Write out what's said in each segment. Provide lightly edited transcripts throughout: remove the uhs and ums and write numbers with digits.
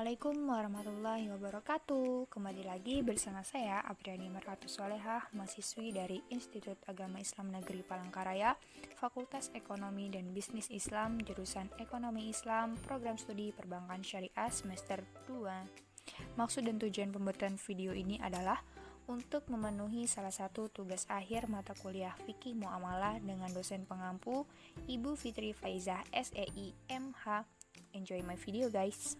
Assalamualaikum warahmatullahi wabarakatuh. Kembali lagi bersama saya Apriani Merhatu Solehah, mahasiswi dari Institut Agama Islam Negeri Palangkaraya, Fakultas Ekonomi dan Bisnis Islam, jurusan Ekonomi Islam, Program Studi Perbankan Syariah semester 2. Maksud dan tujuan pembuatan video ini adalah untuk memenuhi salah satu tugas akhir mata kuliah Fikih Muamalah dengan dosen pengampu Ibu Fitri Faizah SEI MH. Enjoy my video guys.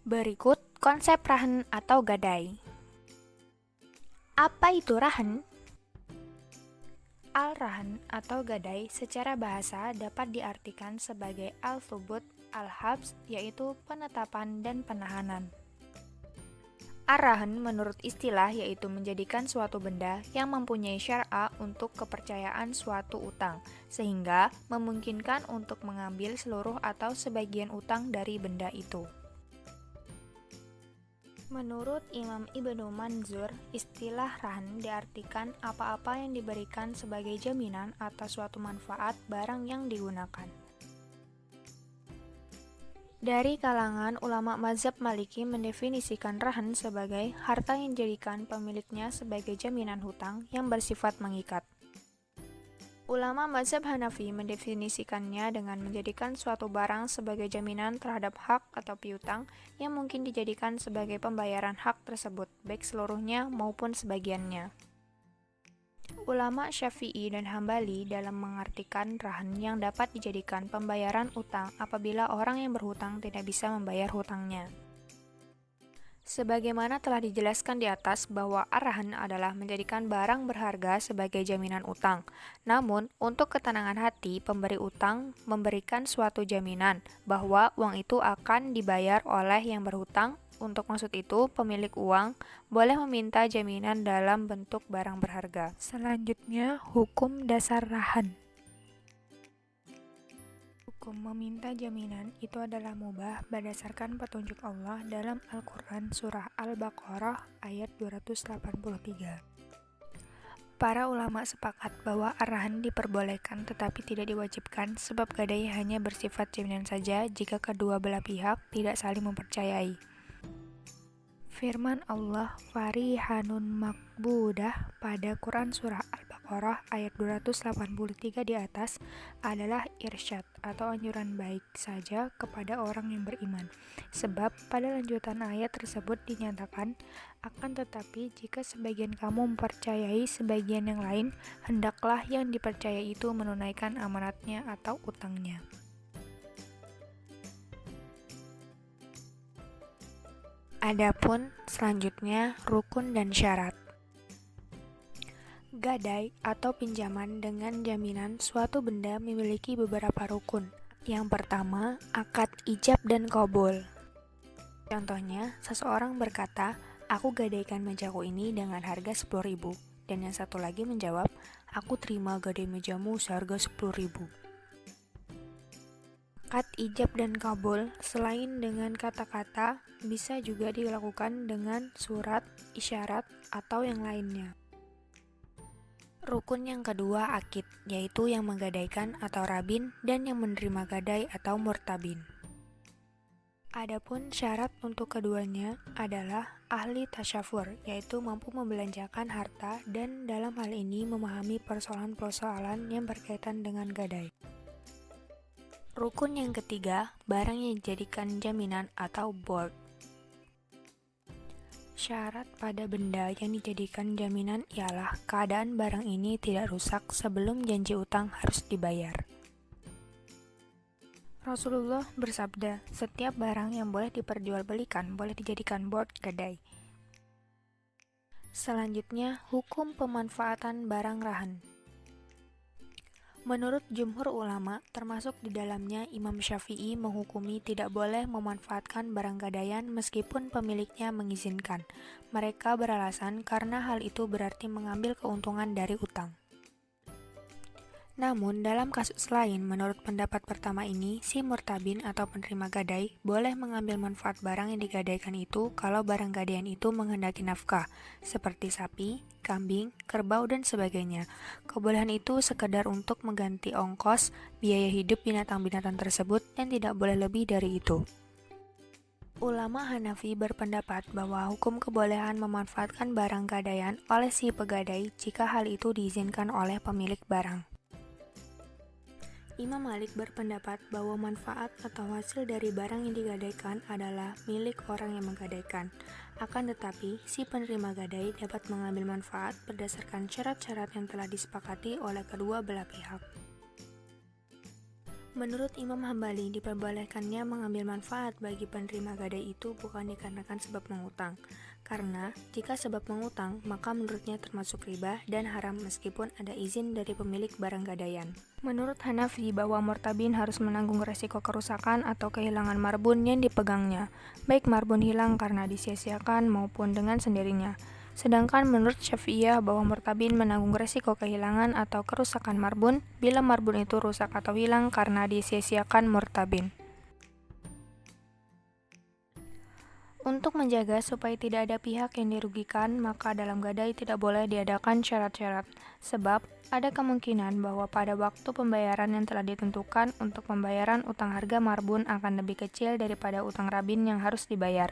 Berikut konsep rahan atau gadai. Apa itu rahan? Al-rahan atau gadai secara bahasa dapat diartikan sebagai al-thubut, al-habs, yaitu penetapan dan penahanan. Ar-rahan menurut istilah yaitu menjadikan suatu benda yang mempunyai syar'a untuk kepercayaan suatu utang, sehingga memungkinkan untuk mengambil seluruh atau sebagian utang dari benda itu. Menurut Imam Ibnu Manzur, istilah rahan diartikan apa-apa yang diberikan sebagai jaminan atas suatu manfaat barang yang digunakan. Dari kalangan ulama mazhab Maliki mendefinisikan rahan sebagai harta yang dijadikan pemiliknya sebagai jaminan hutang yang bersifat mengikat. Ulama mazhab Hanafi mendefinisikannya dengan menjadikan suatu barang sebagai jaminan terhadap hak atau piutang yang mungkin dijadikan sebagai pembayaran hak tersebut, baik seluruhnya maupun sebagiannya. Ulama Syafi'i dan Hambali dalam mengartikan rahan yang dapat dijadikan pembayaran utang apabila orang yang berhutang tidak bisa membayar hutangnya. Sebagaimana telah dijelaskan di atas bahwa ar-rahan adalah menjadikan barang berharga sebagai jaminan utang. Namun, untuk ketenangan hati, pemberi utang memberikan suatu jaminan bahwa uang itu akan dibayar oleh yang berhutang. Untuk maksud itu, pemilik uang boleh meminta jaminan dalam bentuk barang berharga. Selanjutnya, hukum dasar rahan. Hukum meminta jaminan itu adalah mubah berdasarkan petunjuk Allah dalam Al-Quran Surah Al-Baqarah ayat 283. Para ulama sepakat bahwa ar-rahan diperbolehkan tetapi tidak diwajibkan sebab gadai hanya bersifat jaminan saja jika kedua belah pihak tidak saling mempercayai. Firman Allah Farihanun Makbudah pada Quran Surah Al-Baqarah ayat 283 di atas adalah irsyad atau anjuran baik saja kepada orang yang beriman. Sebab pada lanjutan ayat tersebut dinyatakan, akan tetapi jika sebagian kamu mempercayai sebagian yang lain, hendaklah yang dipercayai itu menunaikan amanatnya atau utangnya. Adapun selanjutnya rukun dan syarat. Gadai atau pinjaman dengan jaminan suatu benda memiliki beberapa rukun. Yang pertama, akad ijab dan qabul. Contohnya, seseorang berkata, "Aku gadaikan mejaku ini dengan harga 10.000." Dan yang satu lagi menjawab, "Aku terima gadai mejamu seharga 10.000." Akad ijab dan kabul selain dengan kata-kata bisa juga dilakukan dengan surat, isyarat, atau yang lainnya. Rukun yang kedua akid, yaitu yang menggadaikan atau rabin dan yang menerima gadai atau murtabin. Adapun syarat untuk keduanya adalah ahli tasyafur, yaitu mampu membelanjakan harta dan dalam hal ini memahami persoalan-persoalan yang berkaitan dengan gadai. Rukun yang ketiga, barang yang dijadikan jaminan atau board. Syarat pada benda yang dijadikan jaminan ialah keadaan barang ini tidak rusak sebelum janji utang harus dibayar. Rasulullah bersabda, setiap barang yang boleh diperjualbelikan boleh dijadikan board gadai. Selanjutnya, hukum pemanfaatan barang rahan. Menurut jumhur ulama, termasuk di dalamnya Imam Syafi'i menghukumi tidak boleh memanfaatkan barang gadaian meskipun pemiliknya mengizinkan. Mereka beralasan karena hal itu berarti mengambil keuntungan dari utang. Namun, dalam kasus lain, menurut pendapat pertama ini, si murtabin atau penerima gadai boleh mengambil manfaat barang yang digadaikan itu kalau barang gadaian itu menghendaki nafkah, seperti sapi, kambing, kerbau, dan sebagainya. Kebolehan itu sekedar untuk mengganti ongkos, biaya hidup binatang-binatang tersebut dan tidak boleh lebih dari itu. Ulama Hanafi berpendapat bahwa hukum kebolehan memanfaatkan barang gadaian oleh si pegadai jika hal itu diizinkan oleh pemilik barang. Imam Malik berpendapat bahwa manfaat atau hasil dari barang yang digadaikan adalah milik orang yang menggadaikan. Akan tetapi, si penerima gadai dapat mengambil manfaat berdasarkan syarat-syarat yang telah disepakati oleh kedua belah pihak. Menurut Imam Hambali, diperbolehkannya mengambil manfaat bagi penerima gadai itu bukan dikarenakan sebab mengutang. Karena jika sebab mengutang, maka menurutnya termasuk riba dan haram meskipun ada izin dari pemilik barang gadaian. Menurut Hanafi, bahwa murtabin harus menanggung resiko kerusakan atau kehilangan marbun yang dipegangnya, baik marbun hilang karena disia-siakan maupun dengan sendirinya. Sedangkan menurut Syafi'iyah bahwa murtabin menanggung resiko kehilangan atau kerusakan marbun bila marbun itu rusak atau hilang karena disia-siakan murtabin. Untuk menjaga supaya tidak ada pihak yang dirugikan, maka dalam gadai tidak boleh diadakan syarat-syarat, sebab ada kemungkinan bahwa pada waktu pembayaran yang telah ditentukan untuk pembayaran utang harga marbun akan lebih kecil daripada utang rabin yang harus dibayar,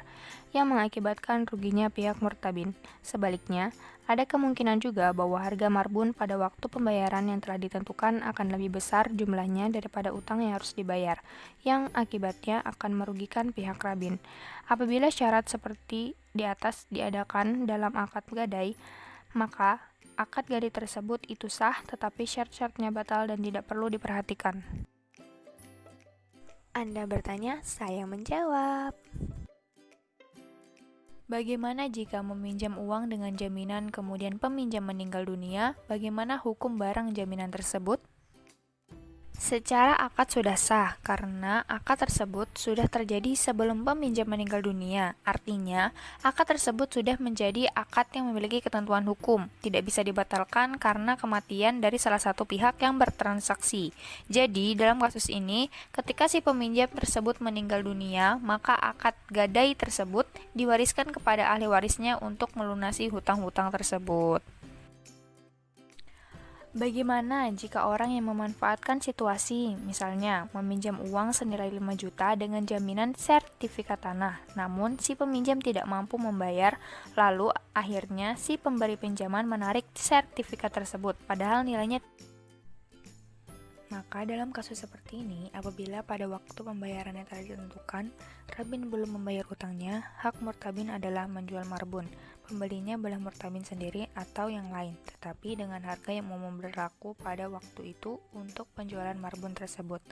yang mengakibatkan ruginya pihak murtabin. Sebaliknya, ada kemungkinan juga bahwa harga marbun pada waktu pembayaran yang telah ditentukan akan lebih besar jumlahnya daripada utang yang harus dibayar, yang akibatnya akan merugikan pihak rabin. Apabila syarat seperti di atas diadakan dalam akad gadai, maka akad gadai tersebut itu sah tetapi syarat-syaratnya batal dan tidak perlu diperhatikan. Anda bertanya, saya menjawab. Bagaimana jika meminjam uang dengan jaminan kemudian peminjam meninggal dunia? Bagaimana hukum barang jaminan tersebut? Secara akad sudah sah, karena akad tersebut sudah terjadi sebelum peminjam meninggal dunia. Artinya, akad tersebut sudah menjadi akad yang memiliki ketentuan hukum, tidak bisa dibatalkan karena kematian dari salah satu pihak yang bertransaksi. Jadi, dalam kasus ini, ketika si peminjam tersebut meninggal dunia, maka akad gadai tersebut diwariskan kepada ahli warisnya untuk melunasi hutang-hutang tersebut. Bagaimana jika orang yang memanfaatkan situasi, misalnya meminjam uang senilai 5 juta dengan jaminan sertifikat tanah, namun si peminjam tidak mampu membayar, lalu akhirnya si pemberi pinjaman menarik sertifikat tersebut, padahal nilainya. Maka dalam kasus seperti ini, apabila pada waktu pembayaran yang telah ditentukan, rabin belum membayar utangnya, hak murtabin adalah menjual marbun. Pembelinya boleh murtabin sendiri atau yang lain, tetapi dengan harga yang umum berlaku pada waktu itu untuk penjualan marbun tersebut.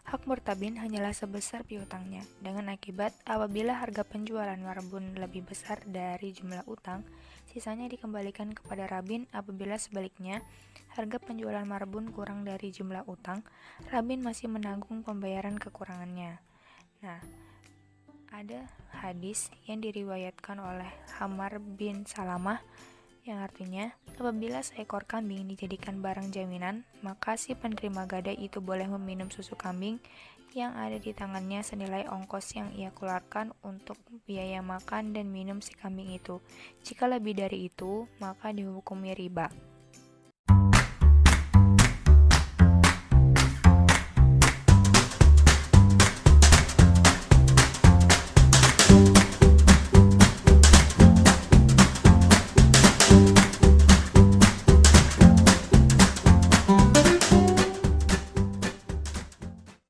Hak murtabin hanyalah sebesar piutangnya, dengan akibat apabila harga penjualan marbun lebih besar dari jumlah utang, sisanya dikembalikan kepada rabin. Apabila sebaliknya, harga penjualan marbun kurang dari jumlah utang, rabin masih menanggung pembayaran kekurangannya. Nah, ada hadis yang diriwayatkan oleh Hamar bin Salamah yang artinya, apabila seekor kambing dijadikan barang jaminan, maka si penerima gadai itu boleh meminum susu kambing yang ada di tangannya senilai ongkos yang ia keluarkan untuk biaya makan dan minum si kambing itu. Jika lebih dari itu, maka dihukumi riba.